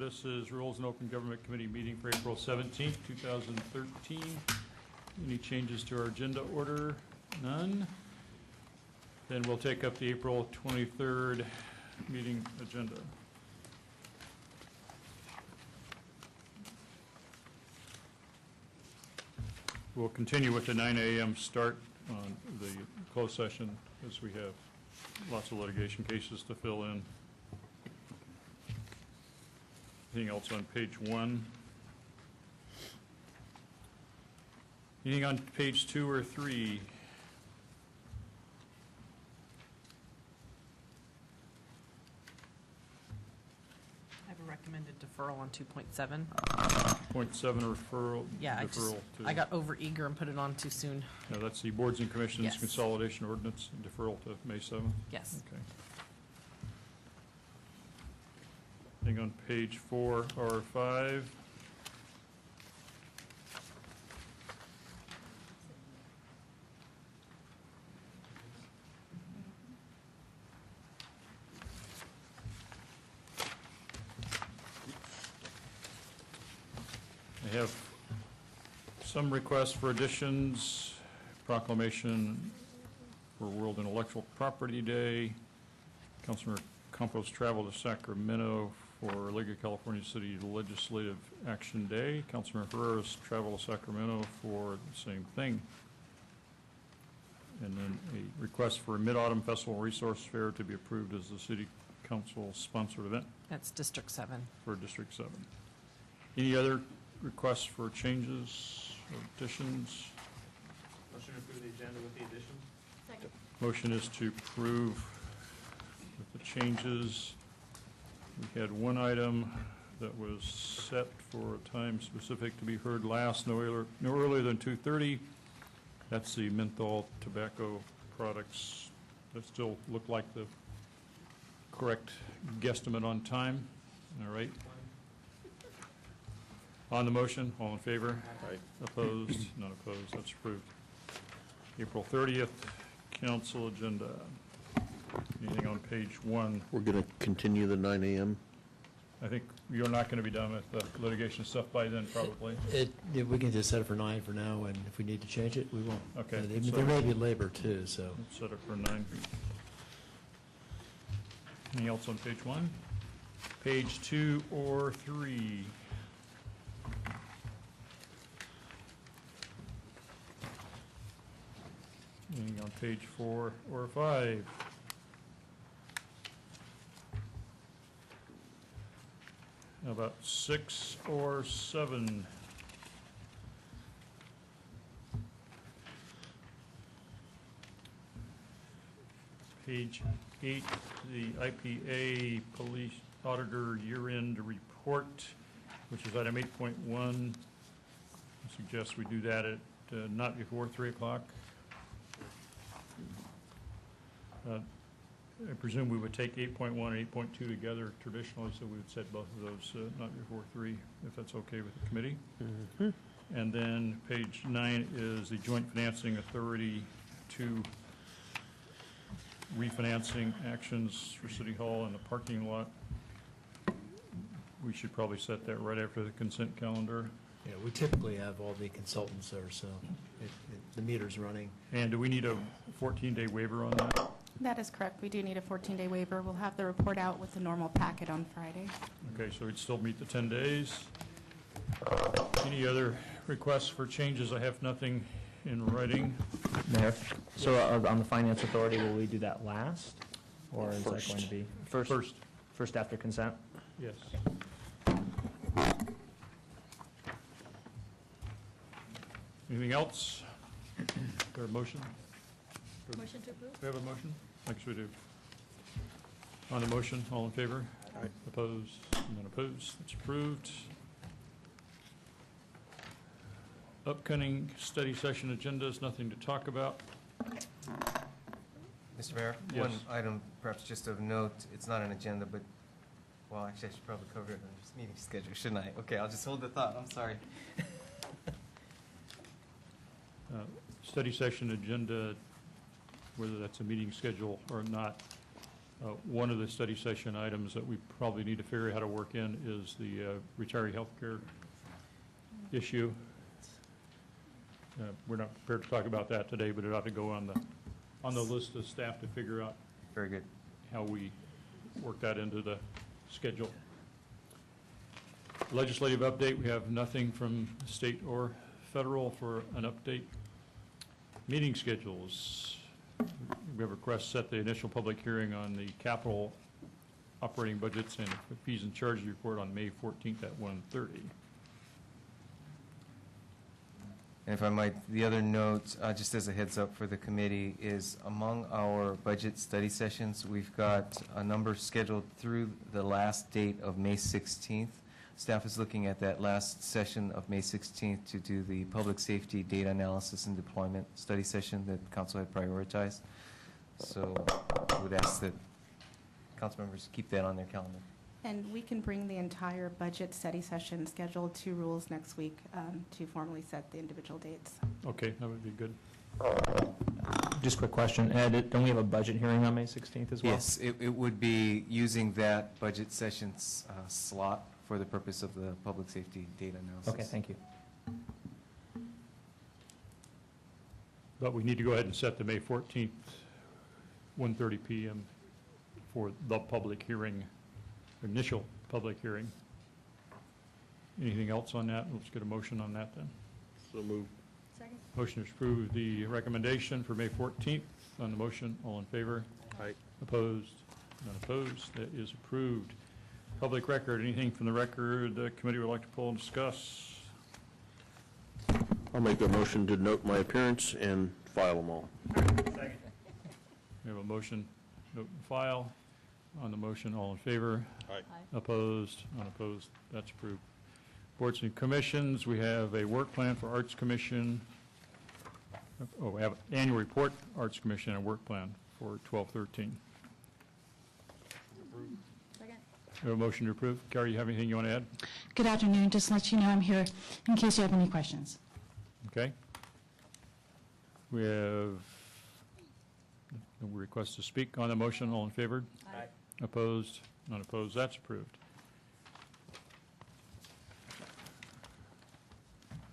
this is Rules and Open Government Committee meeting for April 17th, 2013. Any changes to our agenda order? None. Then we'll take up the April 23rd meeting agenda. We'll continue with the 9 a.m. start on the closed session as we have lots of litigation cases to fill in. Anything else on page 1? Anything on page 2 or 3? I have a recommended deferral on 2.7. 0.7 referral. Yeah, I got over eager and put it on too soon. No, that's the Boards and Commissions Yes. Consolidation Ordinance deferral to May 7th. Yes. Okay. Thing on page 4 or 5. I have some requests for additions, proclamation for World Intellectual Property Day, Councilor Campos travel to Sacramento for League of California City Legislative Action Day, Councilor Herrera's travel to Sacramento for the same thing, and then a request for a Mid-Autumn Festival Resource Fair to be approved as the City Council sponsored event. That's District 7. For District 7. Any other requests for changes or additions? Motion to approve the agenda with the additions. Second. Motion is to approve with the changes. We had one item that was set for a time specific to be heard last, no earlier than 2:30. That's the menthol tobacco products that still look like the correct guesstimate on time. All right. On the motion, all in favor? Aye. Opposed? None opposed. That's approved. April 30th, council agenda. Anything on page 1? We're going to continue the 9 a.m. I think you're not going to be done with the litigation stuff by then, probably. We can just set it for 9 for now, and if we need to change it, we won't. Okay. There may be labor, too, so. Let's set it for 9. Anything else on page 1? Page 2 or 3? Anything on page 4 or 5? How about 6 or 7? Page 8, the IPA Police Auditor Year-End Report, which is item 8.1. I suggest we do that at not before 3 o'clock. I presume we would take 8.1 and 8.2 together traditionally, so we would set both of those not before 3, if that's okay with the committee. Mm-hmm. And then page 9 is the Joint Financing Authority 2 refinancing actions for City Hall and the parking lot. We should probably set that right after the consent calendar. Yeah, we typically have all the consultants there, so the meter's running. And do we need a 14-day waiver on that? That is correct. We do need a 14-day waiver. We'll have the report out with the normal packet on Friday. Okay, so we'd still meet the 10 days. Any other requests for changes? I have nothing in writing. Mayor, so on the Finance Authority, will we do that last? Or is First. that going to be? First after consent? Yes. Anything else? Is there a motion? Motion to approve? Do we have a motion? Thanks, we do. On the motion, all in favor? Aye. Opposed? None opposed. It's approved. Upcoming study session agendas, nothing to talk about. Mr. Mayor, Yes. one item perhaps just of note, it's not an agenda, but, well, actually, I should probably cover it on this meeting schedule, shouldn't I? Okay, I'll just hold the thought, I'm sorry. Study session agenda, whether that's a meeting schedule or not, One of the study session items that we probably need to figure out how to work in is the retiree health care issue. We're not prepared to talk about that today, but it ought to go on the list of staff to figure out Very good. how we work that into the schedule. Legislative update, we have nothing from state or federal for an update. Meeting schedules. We have a request to set the initial public hearing on the capital operating budgets and fees and charges report on May 14th at 1:30. And if I might, the other note, just as a heads up for the committee, is among our budget study sessions, we've got a number scheduled through the last date of May 16th. Staff is looking at that last session of May 16th to do the public safety data analysis and deployment study session that council had prioritized. So I would ask that council members keep that on their calendar. And we can bring the entire budget study session scheduled to rules next week to formally set the individual dates. Okay, that would be good. Just a quick question, Ed, don't we have a budget hearing on May 16th as well? Yes, it would be using that budget session's slot for the purpose of the public safety data analysis. Okay, thank you. But we need to go ahead and set the May 14th, 1:30 p.m. for the public hearing, initial public hearing. Anything else on that? Let's get a motion on that then. So moved. Motion to approve the recommendation for May 14th. On the motion, all in favor? Aye. Opposed? None opposed. That is approved. Public record, anything from the record the committee would like to pull and discuss? I'll make a motion to note my appearance and file them all. We have a motion, note and file. On the motion, all in favor? Aye. Opposed? Unopposed? That's approved. Boards and commissions, we have a work plan for Arts Commission. Oh, we have annual report, Arts Commission, and work plan for 12/13. We have a motion to approve. Carrie, you have anything you want to add? Good afternoon. Just to let you know I'm here in case you have any questions. Okay. We have a request to speak on the motion. All in favor? Aye. Opposed? None opposed. That's approved.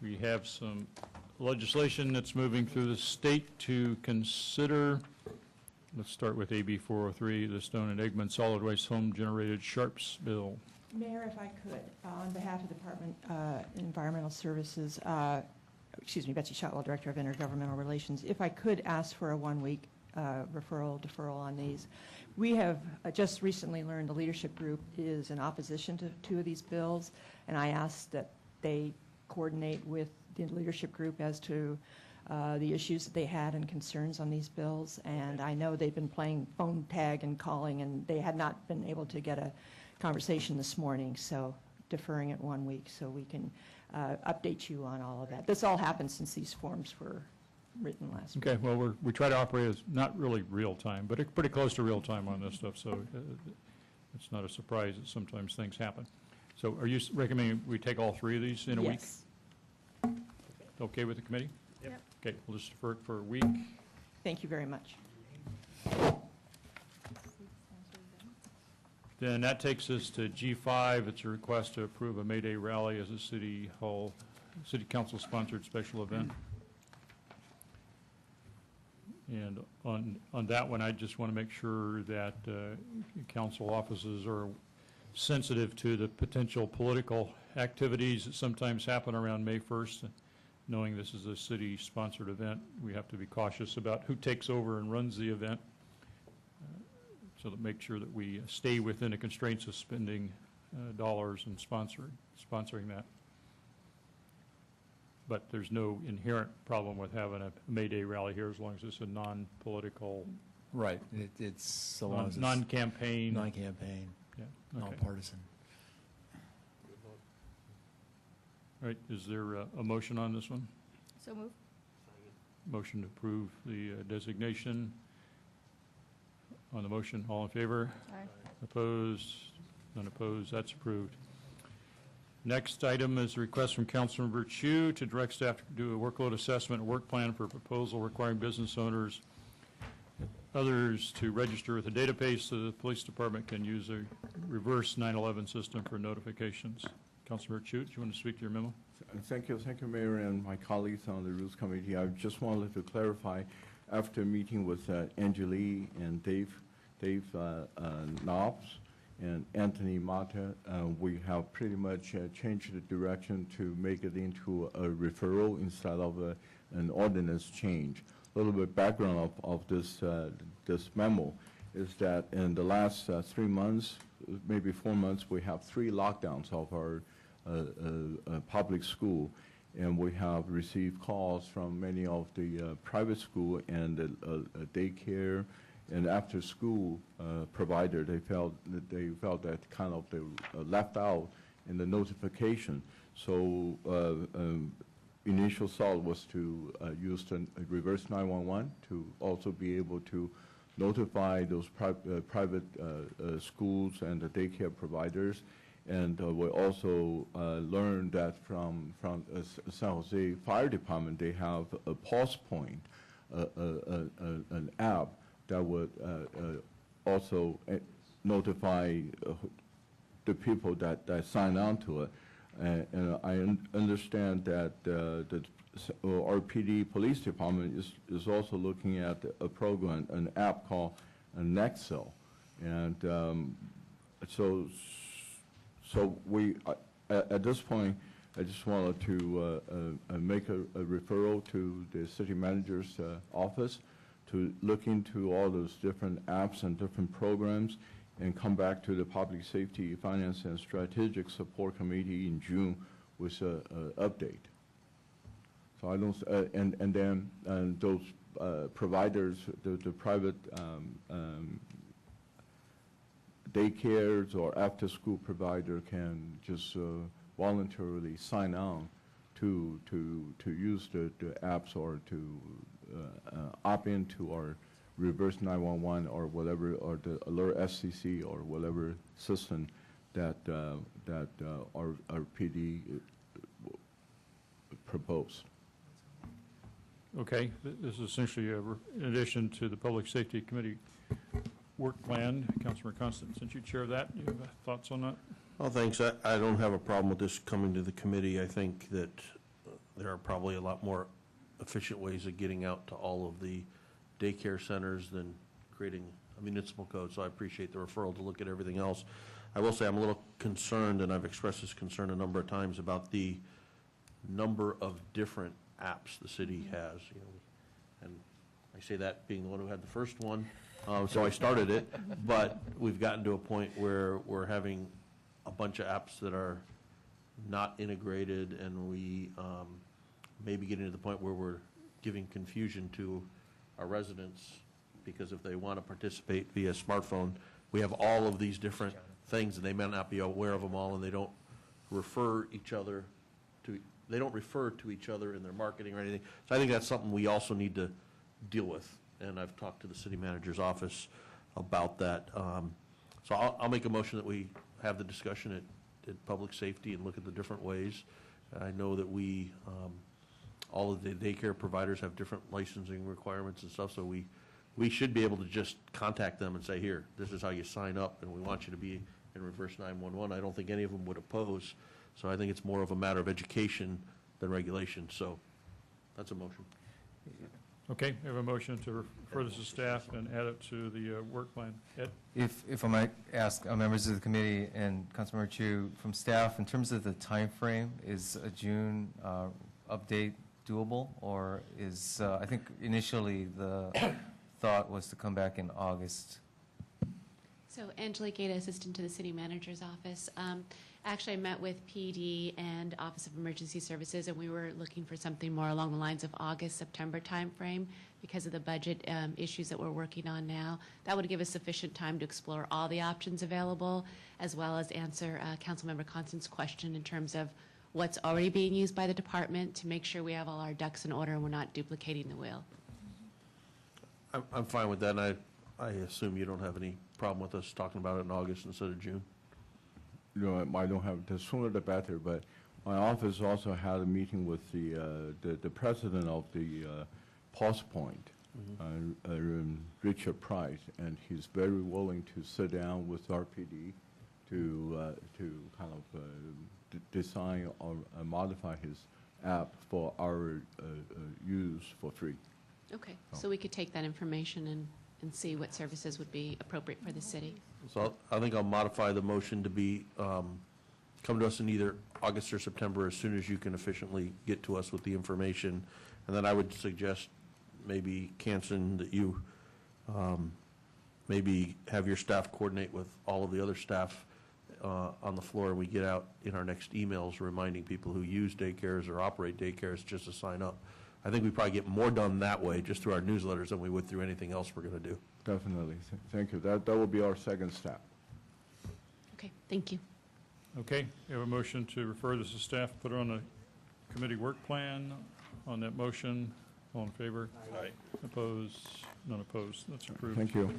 We have some legislation that's moving through the state to consider. Let's start with AB 403, the Stone and Eggman Solid Waste Home Generated Sharps Bill. Mayor, if I could, on behalf of the Department of Environmental Services, Betsy Shotwell, Director of Intergovernmental Relations, if I could ask for a one-week deferral on these. We have just recently learned the leadership group is in opposition to two of these bills, and I asked that they coordinate with the leadership group as to the issues that they had and concerns on these bills. And I know they've been playing phone tag and calling, and they had not been able to get a conversation this morning, so deferring it 1 week so we can update you on all of that. This all happened since these forms were written last week. Okay, well, we try to operate as not really real time, but pretty close to real time on this stuff, so it's not a surprise that sometimes things happen. So are you recommending we take all three of these in a week? Yes. Okay with the committee? Yep. Okay, we'll just defer it for a week. Thank you very much. Then that takes us to G5. It's a request to approve a May Day rally as a City Council-sponsored special event. And on that one, I just want to make sure that council offices are sensitive to the potential political activities that sometimes happen around May 1st. Knowing this is a city-sponsored event, we have to be cautious about who takes over and runs the event, so that make sure that we stay within the constraints of spending dollars and sponsoring that. But there's no inherent problem with having a May Day rally here as long as it's a non-political, Right, it's so long as it's non-campaign. non-campaign, Yeah, okay. non-partisan. All right, is there a motion on this one? So move. Motion to approve the designation. On the motion, all in favor? Aye. Opposed? None opposed. That's approved. Next item is a request from Councilmember Chu to direct staff to do a workload assessment and work plan for a proposal requiring business owners others to register with the database so the police department can use a reverse 9/11 system for notifications. Councilmember Chute, do you want to speak to your memo? Thank you, Mayor, and my colleagues on the Rules Committee. I just wanted to clarify, after meeting with Anjali and Dave Knobs and Anthony Mata, we have pretty much changed the direction to make it into a referral instead of an ordinance change. A little bit background of this memo is that in the last 3 months, maybe 4 months, we have 3 lockdowns of our public school, and we have received calls from many of the private school and daycare and after-school provider. They felt that kind of they were left out in the notification. So initial thought was to use the reverse 911 to also be able to notify those private schools and the daycare providers. And we also learned that from San Jose Fire Department, they have a pulse point, an app that would also notify the people that sign on to it. And I understand that our PD Police Department is also looking at a program, an app called Nexel. And so we, at this point, I just wanted to make a referral to the city manager's office to look into all those different apps and different programs and come back to the Public Safety, Finance, and Strategic Support Committee in June with an update. So I don't, and then those providers, the private daycares or after-school provider can just voluntarily sign on to use the apps or to opt into our reverse 911 or whatever, or the alert SCC or whatever system that our PD proposed. Okay, this is essentially in addition to the Public Safety Committee work plan. Councilmember Constant, since you chair that, you have thoughts on that? Well, thanks. I don't have a problem with this coming to the committee. I think that there are probably a lot more efficient ways of getting out to all of the daycare centers than creating a municipal code, so I appreciate the referral to look at everything else. I will say I'm a little concerned, and I've expressed this concern a number of times, about the number of different apps the city has, you know, and I say that being the one who had the first one, so I started it, but we've gotten to a point where we're having a bunch of apps that are not integrated, and we may be getting to the point where we're giving confusion to our residents, because if they want to participate via smartphone, we have all of these different things, and they may not be aware of them all, and they don't refer each other to, they don't refer to each other in their marketing or anything. So I think that's something we also need to deal with, and I've talked to the city manager's office about that. So I'll make a motion that we have the discussion at Public Safety and look at the different ways. I know that we, all of the daycare providers have different licensing requirements and stuff, so we should be able to just contact them and say, here, this is how you sign up, and we want you to be in reverse 911. I don't think any of them would oppose, so I think it's more of a matter of education than regulation, so that's a motion. Okay, we have a motion to refer this to staff and add it to the work plan. Ed? If I might ask members of the committee and Councilmember Chu, from staff, in terms of the time frame, is a June update doable, or is, I think initially the thought was to come back in August? So Angela Gata, Assistant to the City Manager's Office. Actually, I met with PD and Office of Emergency Services, and we were looking for something more along the lines of August, September timeframe because of the budget issues that we're working on now. That would give us sufficient time to explore all the options available, as well as answer Councilmember Constant's question in terms of what's already being used by the department to make sure we have all our ducks in order and we're not duplicating the wheel. I'm fine with that, and I assume you don't have any problem with us talking about it in August instead of June? You know, I don't have, the sooner the better, but my office also had a meeting with the president of the Pulse Point Richard Price, and he's very willing to sit down with RPD to kind of design or modify his app for our use for free. Okay, so we could take that information and see what services would be appropriate for the city. So I think I'll modify the motion to be, come to us in either August or September as soon as you can efficiently get to us with the information. And then I would suggest maybe, Canson, that you maybe have your staff coordinate with all of the other staff on the floor, and we get out in our next emails reminding people who use daycares or operate daycares just to sign up. I think we probably get more done that way, just through our newsletters, than we would through anything else we're going to do. Definitely. Thank you. That will be our second step. Okay, thank you. Okay, we have a motion to refer this to staff, put it on the committee work plan. On that motion, all in favor? Aye. Opposed? None opposed. That's approved. Thank you.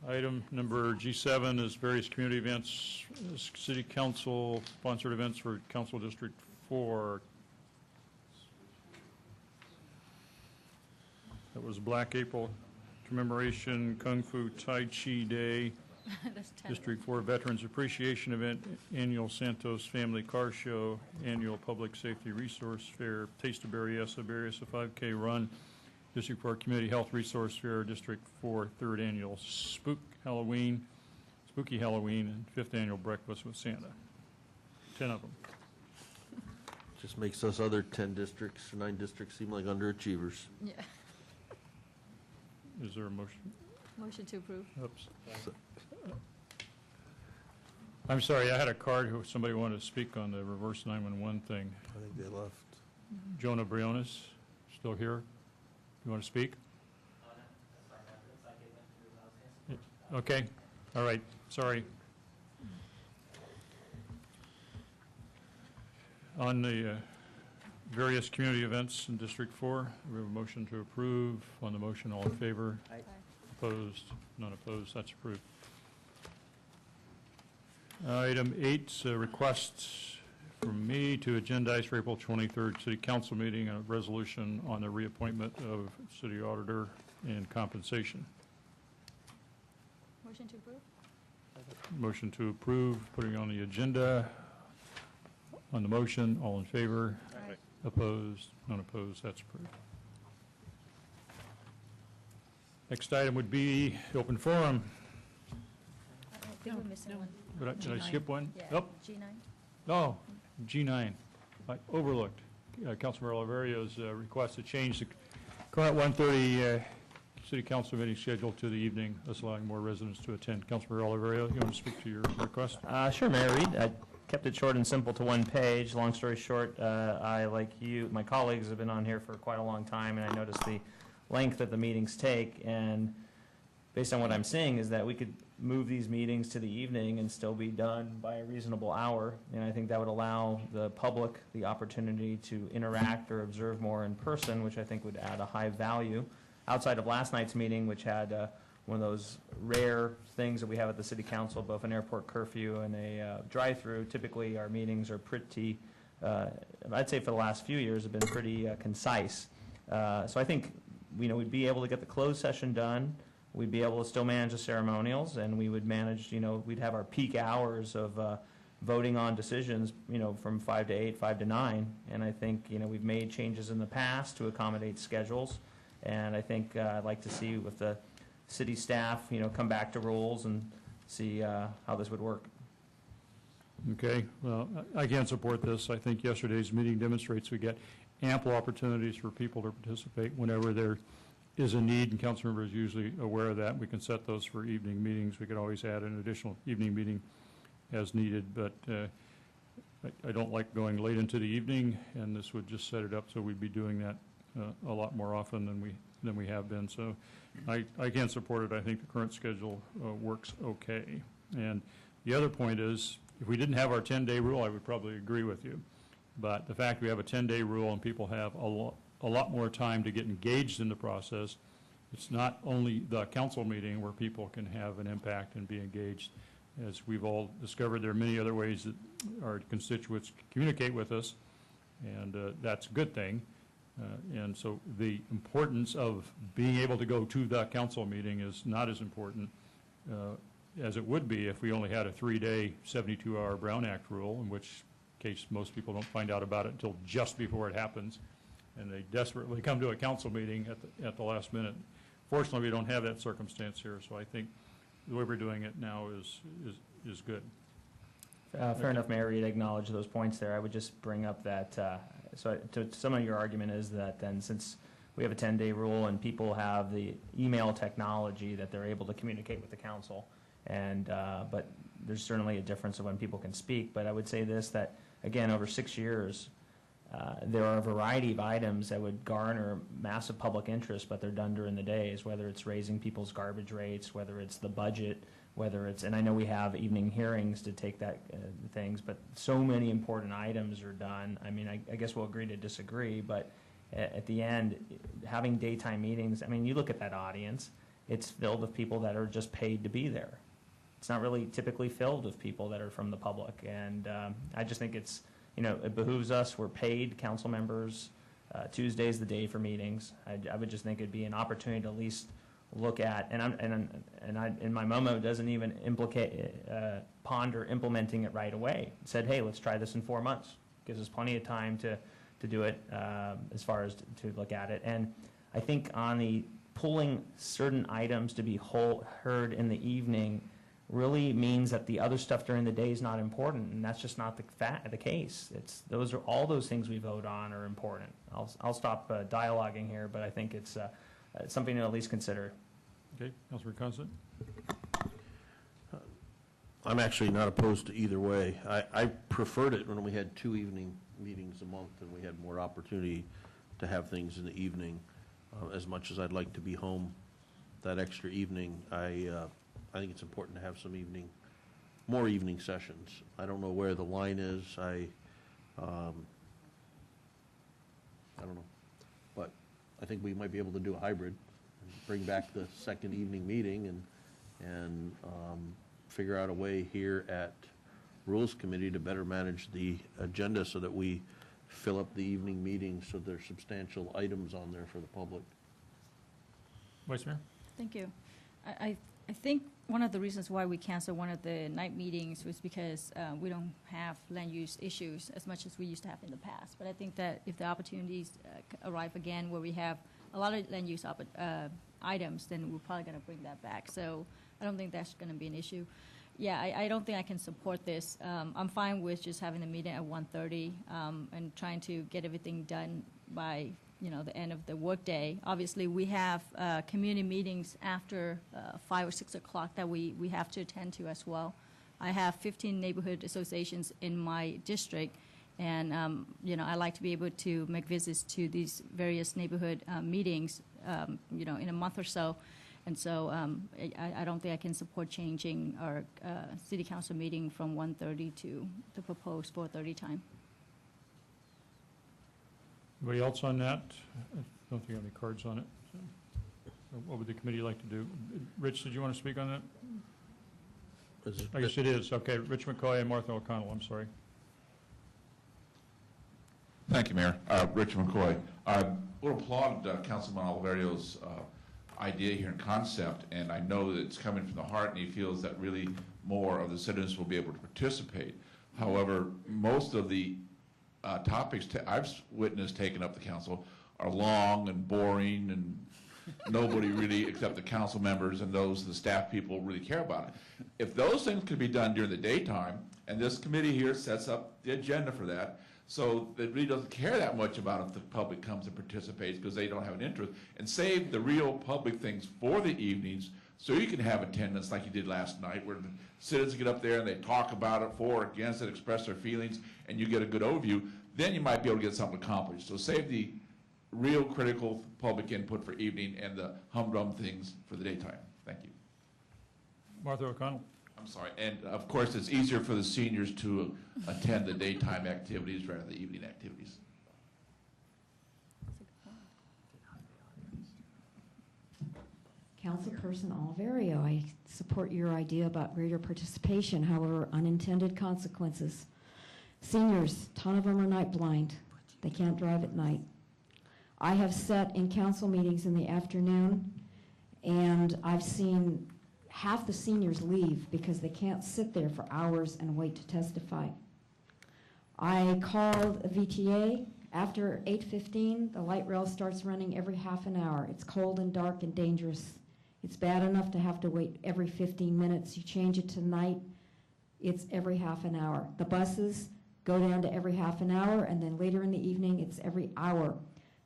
Item number G7 is various community events, city council sponsored events for Council District 4. That was Black April commemoration, Kung Fu Tai Chi Day, District 4 Veterans Appreciation Event, Annual Santos Family Car Show, Annual Public Safety Resource Fair, Taste of Berryessa, Berryessa 5K Run, District 4 Community Health Resource Fair, District 4 Third Annual Spooky Halloween, and 5th Annual Breakfast with Santa. 10 of them. Just makes us other 10 districts, 9 districts seem like underachievers. Yeah. Is there a motion? Motion to approve. Oops. I'm sorry, I had a card who somebody wanted to speak on the reverse 911 thing. I think they left. Jonah Briones, still here? You want to speak? Okay, all right, sorry. On the various community events in District 4, we have a motion to approve. On the motion, all in favor? Aye. Opposed? None opposed, that's approved. Item 8, requests from me to agendize for April 23rd City Council meeting a resolution on the reappointment of City Auditor and compensation. Motion to approve. Motion to approve, putting on the agenda. On the motion, all in favor? Aye. Opposed? None opposed, that's approved. Next item would be open forum. I think we're missing one. Did I G9. skip one? Yeah. Oh, G9. oh, G9. I overlooked. Councilmember Oliverio's request to change the current 1:30 City Council meeting schedule to the evening, thus allowing more residents to attend. Councilmember Oliverio, you want to speak to your request? Sure, Mayor Reed. I kept it short and simple to one page. Long story short, I, like you, my colleagues have been on here for quite a long time, and I noticed the length that the meetings take, and based on what I'm seeing is that we could move these meetings to the evening and still be done by a reasonable hour, and I think that would allow the public the opportunity to interact or observe more in person, which I think would add a high value. Outside of last night's meeting, which had one of those rare things that we have at the City Council, both an airport curfew and a drive-through, typically our meetings are pretty, I'd say for the last few years, have been pretty concise. So I think, we'd be able to get the closed session done. We'd be able to still manage the ceremonials, and we would manage, we'd have our peak hours of voting on decisions, from 5 to 8, 5 to 9. And I think, we've made changes in the past to accommodate schedules. And I think I'd like to see with the city staff, come back to rules and see how this would work. Okay, well, I can't support this. I think yesterday's meeting demonstrates we get ample opportunities for people to participate whenever there is a need, and council members are usually aware of that. We can set those for evening meetings. We could always add an additional evening meeting as needed, but I don't like going late into the evening, and this would just set it up so we'd be doing that a lot more often than we have been. So I can't support it. I think the current schedule works okay. And the other point is, if we didn't have our 10-day rule, I would probably agree with you. But the fact we have a 10-day rule and people have a lot more time to get engaged in the process, it's not only the council meeting where people can have an impact and be engaged. As we've all discovered, there are many other ways that our constituents communicate with us, and that's a good thing. And so the importance of being able to go to the council meeting is not as important as it would be if we only had a 3-day, 72-hour Brown Act rule, in which case most people don't find out about it until just before it happens, and they desperately come to a council meeting at the last minute. Fortunately, we don't have that circumstance here, so I think the way we're doing it now is good. Fair enough, Mayor Reed, acknowledge those points there. I would just bring up that, so to some of your argument is that then since we have a 10-day rule and people have the email technology that they're able to communicate with the council, and but there's certainly a difference of when people can speak. But I would say this, that again, over 6 years, there are a variety of items that would garner massive public interest, but they're done during the days, whether it's raising people's garbage rates, whether it's the budget, whether it's, and I know we have evening hearings to take that things, but so many important items are done. I mean, I guess we'll agree to disagree, but at the end, having daytime meetings, I mean, you look at that audience, it's filled with people that are just paid to be there. It's not really typically filled with people that are from the public, and I just think it's, you know, it behooves us. We're paid council members. Tuesday's the day for meetings. I would just think it'd be an opportunity to at least look at, and my memo doesn't even ponder implementing it right away. It said, hey, let's try this in 4 months. Gives us plenty of time to do it as far as to look at it. And I think on the pulling certain items to be heard in the evening really means that the other stuff during the day is not important, and that's just not the case. It's all those things we vote on are important. I'll stop dialoguing here, but I think it's something to at least consider. Okay, Councilor Constant. I'm actually not opposed to either way. I preferred it when we had 2 evening meetings a month and we had more opportunity to have things in the evening. As much as I'd like to be home that extra evening, I think it's important to have some more evening sessions. I don't know where the line is. I don't know, but I think we might be able to do a hybrid, bring back the second evening meeting and figure out a way here at Rules Committee to better manage the agenda so that we fill up the evening meetings so there's substantial items on there for the public. Vice Mayor? Thank you. I think one of the reasons why we canceled one of the night meetings was because we don't have land use issues as much as we used to have in the past. But I think that if the opportunities arrive again where we have a lot of land use items, then we're probably going to bring that back. So I don't think that's going to be an issue. Yeah, I don't think I can support this. I'm fine with just having the meeting at 1:30 and trying to get everything done by the end of the workday. Obviously, we have community meetings after 5 or 6 o'clock that we have to attend to as well. I have 15 neighborhood associations in my district, and I like to be able to make visits to these various neighborhood meetings, in a month or so. And so I don't think I can support changing our city council meeting from 1:30 to the proposed 4:30 time. Anybody else on that? I don't think I have any cards on it. So what would the committee like to do? Rich, did you want to speak on that? I guess it is. Okay, Rich McCoy and Martha O'Connell, I'm sorry. Thank you, Mayor. Rich McCoy. I would applaud Councilman Oliverio's idea here and concept, and I know that it's coming from the heart, and he feels that really more of the citizens will be able to participate. However, most of the topics I've witnessed taken up the council are long and boring, and nobody really, except the council members and the staff people, really care about it. If those things could be done during the daytime, and this committee here sets up the agenda for that, so it really doesn't care that much about if the public comes and participates because they don't have an interest, and save the real public things for the evenings so you can have attendance like you did last night where the citizens get up there and they talk about it, for or against it, express their feelings, and you get a good overview. Then you might be able to get something accomplished. So save the real critical public input for evening and the humdrum things for the daytime. Thank you. Martha O'Connell. I'm sorry. And of course, it's easier for the seniors to attend the daytime activities rather than the evening activities. Councilperson Oliverio, I support your idea about greater participation, however, unintended consequences. Seniors, a ton of them are night blind. They can't drive at night. I have sat in council meetings in the afternoon, and I've seen half the seniors leave because they can't sit there for hours and wait to testify. I called a VTA. After 8:15, the light rail starts running every half an hour. It's cold and dark and dangerous. It's bad enough to have to wait every 15 minutes. You change it to night, it's every half an hour. The buses go down to every half an hour, and then later in the evening, it's every hour.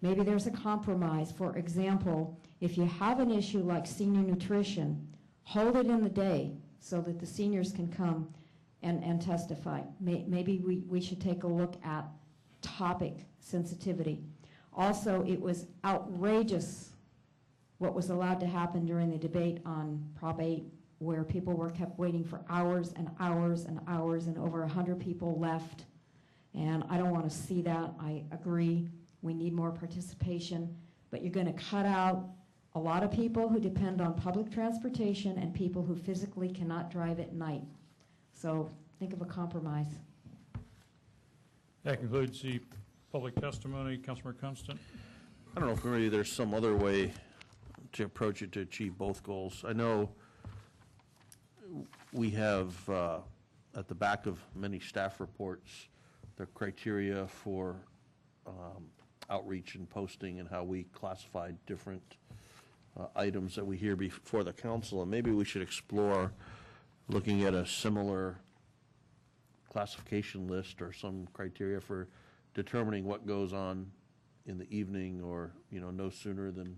Maybe there's a compromise. For example, if you have an issue like senior nutrition, hold it in the day so that the seniors can come and testify. Maybe we should take a look at topic sensitivity. Also, it was outrageous what was allowed to happen during the debate on Prop 8, where people were kept waiting for hours and hours and hours, and over 100 people left. And I don't want to see that. I agree. We need more participation, but you're going to cut out a lot of people who depend on public transportation and people who physically cannot drive at night. So think of a compromise. That concludes the public testimony. Councilmember Constant. I don't know if maybe there's some other way to approach it to achieve both goals. I know we have at the back of many staff reports the criteria for outreach and posting and how we classify different items that we hear before the council, and maybe we should explore looking at a similar classification list or some criteria for determining what goes on in the evening, or no sooner than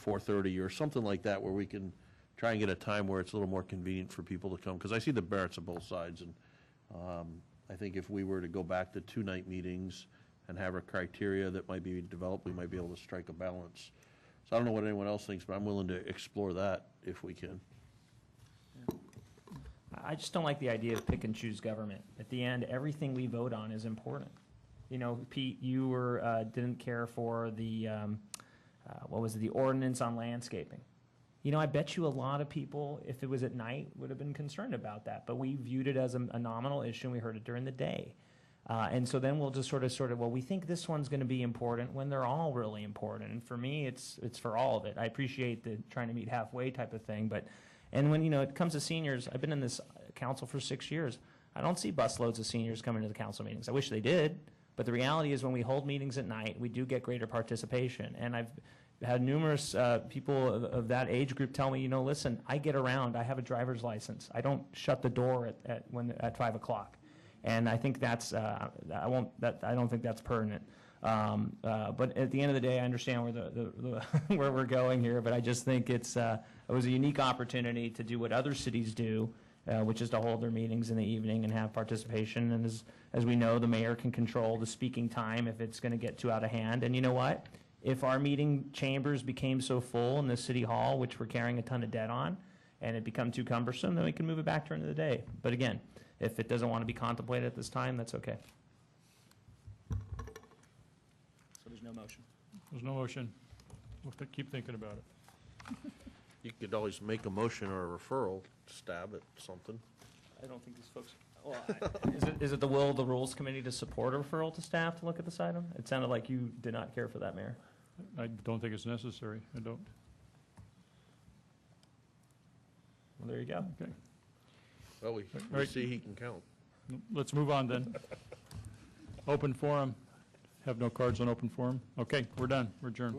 4:30 or something like that, where we can try and get a time where it's a little more convenient for people to come, because I see the merits of both sides, and I think if we were to go back to 2-night meetings and have a criteria that might be developed, we might be able to strike a balance. So I don't know what anyone else thinks, but I'm willing to explore that if we can. I just don't like the idea of pick and choose government. At the end, everything we vote on is important. Pete, you didn't care for the, the ordinance on landscaping. I bet you a lot of people, if it was at night, would have been concerned about that. But we viewed it as a nominal issue, and we heard it during the day. And so then we'll just sort of, we think this one's going to be important when they're all really important. And for me, it's for all of it. I appreciate the trying to meet halfway type of thing. And when, it comes to seniors, I've been in this council for 6 years. I don't see busloads of seniors coming to the council meetings. I wish they did. But the reality is when we hold meetings at night, we do get greater participation. And I've had numerous people of that age group tell me, listen, I get around. I have a driver's license. I don't shut the door at 5 o'clock. And I think that's I don't think that's pertinent. But at the end of the day, I understand where where we're going here. But I just think it was a unique opportunity to do what other cities do, which is to hold their meetings in the evening and have participation. And as we know, the mayor can control the speaking time if it's going to get too out of hand. And you know what? If our meeting chambers became so full in the city hall, which we're carrying a ton of debt on, and it become too cumbersome, then we can move it back during the day. But again, if it doesn't want to be contemplated at this time, that's okay. So there's no motion. There's no motion. We'll keep thinking about it. You could always make a motion or a referral, stab at something. I don't think these folks. Well, is it the will of the Rules Committee to support a referral to staff to look at this item? It sounded like you did not care for that, Mayor. I don't think it's necessary. I don't. Well, there you go. Okay. Well, we right. see he can count. Let's move on then. Open forum. Have no cards on open forum. Okay, we're done. We're adjourned.